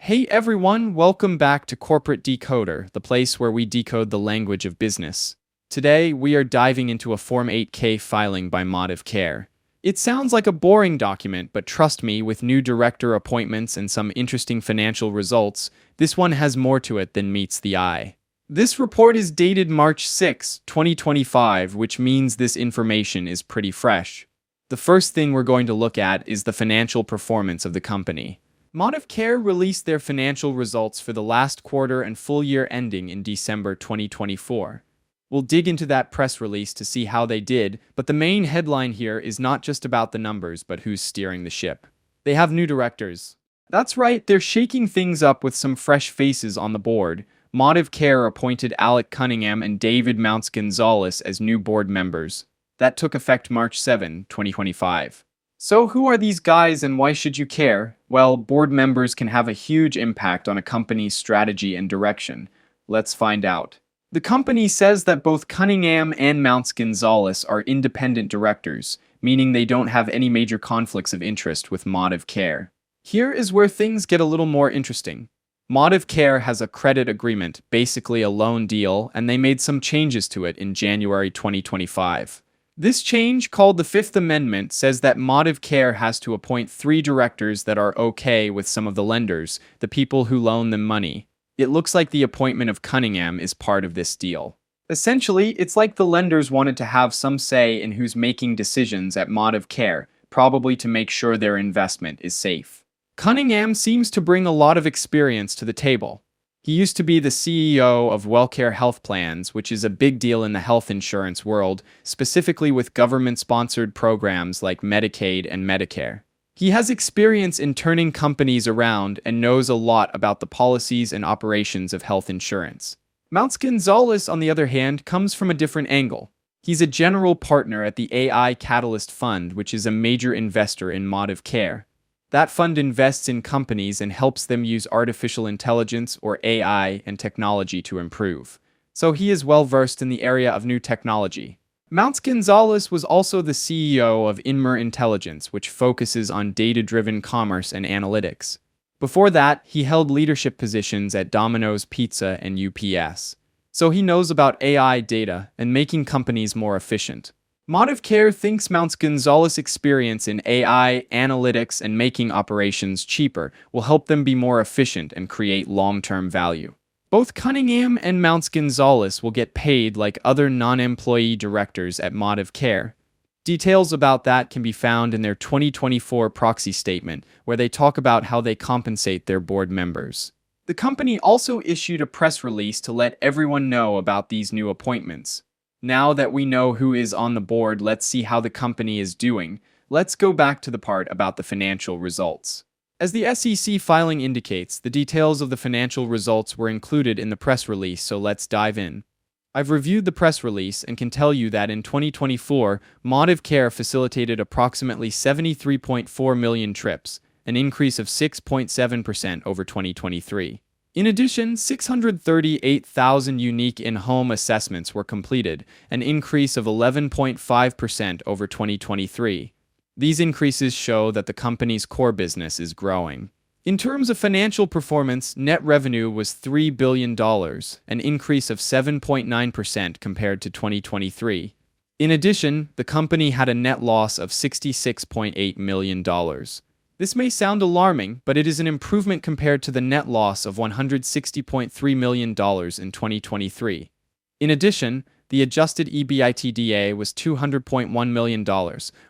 Hey everyone, welcome back to Corporate Decoder, the place where we decode the language of business. Today, we are diving into a Form 8K filing by ModivCare. It sounds like a boring document, but trust me, with new director appointments and some interesting financial results, this one has more to it than meets the eye. This report is dated March 6, 2025, which means this information is pretty fresh. The first thing we're going to look at is the financial performance of the company. ModivCare released their financial results for the last quarter and full year ending in December 2024. We'll dig into that press release to see how they did, but the main headline here is not just about the numbers, but who's steering the ship. They have new directors. That's right, they're shaking things up with some fresh faces on the board. ModivCare appointed Alec Cunningham and David Mounts Gonzalez as new board members. That took effect March 7, 2025. So who are these guys and why should you care? Well, board members can have a huge impact on a company's strategy and direction. Let's find out. The company says that both Cunningham and Mounts Gonzalez are independent directors, meaning they don't have any major conflicts of interest with ModivCare. Here is where things get a little more interesting. ModivCare has a credit agreement, basically a loan deal, and they made some changes to it in January 2025. This change, called the Fifth Amendment, says that ModivCare has to appoint 3 directors that are okay with some of the lenders, the people who loan them money. It looks like the appointment of Cunningham is part of this deal. Essentially, it's like the lenders wanted to have some say in who's making decisions at ModivCare, probably to make sure their investment is safe. Cunningham seems to bring a lot of experience to the table. He used to be the CEO of WellCare Health Plans, which is a big deal in the health insurance world, specifically with government-sponsored programs like Medicaid and Medicare. He has experience in turning companies around and knows a lot about the policies and operations of health insurance. Mounts Gonzalez, on the other hand, comes from a different angle. He's a general partner at the AI Catalyst Fund, which is a major investor in ModivCare. That fund invests in companies and helps them use artificial intelligence or AI and technology to improve. So he is well versed in the area of new technology. Mounts Gonzalez was also the CEO of Inmer Intelligence, which focuses on data-driven commerce and analytics. Before that, he held leadership positions at Domino's Pizza and UPS. So he knows about AI data and making companies more efficient. ModivCare thinks Mounts Gonzalez's experience in AI, analytics, and making operations cheaper will help them be more efficient and create long-term value. Both Cunningham and Mounts Gonzalez will get paid like other non-employee directors at ModivCare. Details about that can be found in their 2024 proxy statement, where they talk about how they compensate their board members. The company also issued a press release to let everyone know about these new appointments. Now that we know who is on the board, let's see how the company is doing. Let's go back to the part about the financial results. As the SEC filing indicates, the details of the financial results were included in the press release, so let's dive in. I've reviewed the press release and can tell you that in 2024, ModivCare facilitated approximately 73.4 million trips, an increase of 6.7% over 2023. In addition, 638,000 unique in-home assessments were completed, an increase of 11.5% over 2023. These increases show that the company's core business is growing. In terms of financial performance, net revenue was $3 billion, an increase of 7.9% compared to 2023. In addition, the company had a net loss of $66.8 million. This may sound alarming, but it is an improvement compared to the net loss of $160.3 million in 2023. In addition, the adjusted EBITDA was $200.1 million,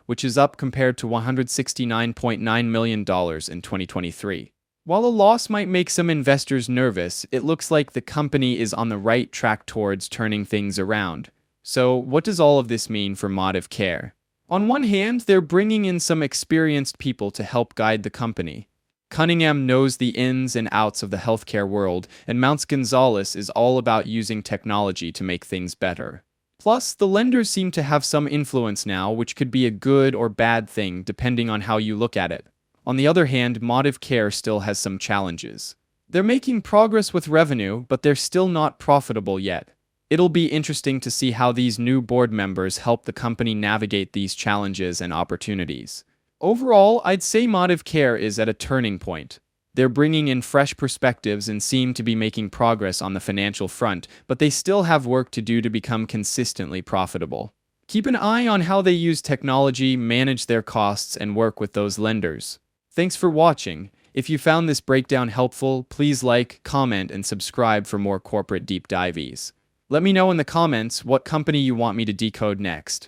which is up compared to $169.9 million in 2023. While a loss might make some investors nervous, it looks like the company is on the right track towards turning things around. So, what does all of this mean for ModivCare? On one hand, they're bringing in some experienced people to help guide the company. Cunningham knows the ins and outs of the healthcare world, and Mounts Gonzalez is all about using technology to make things better. Plus, the lenders seem to have some influence now, which could be a good or bad thing depending on how you look at it. On the other hand, ModivCare still has some challenges. They're making progress with revenue, but they're still not profitable yet. It'll be interesting to see how these new board members help the company navigate these challenges and opportunities. Overall, I'd say ModivCare is at a turning point. They're bringing in fresh perspectives and seem to be making progress on the financial front, but they still have work to do to become consistently profitable. Keep an eye on how they use technology, manage their costs, and work with those lenders. Thanks for watching. If you found this breakdown helpful, please like, comment, and subscribe for more corporate deep dives. Let me know in the comments what company you want me to decode next.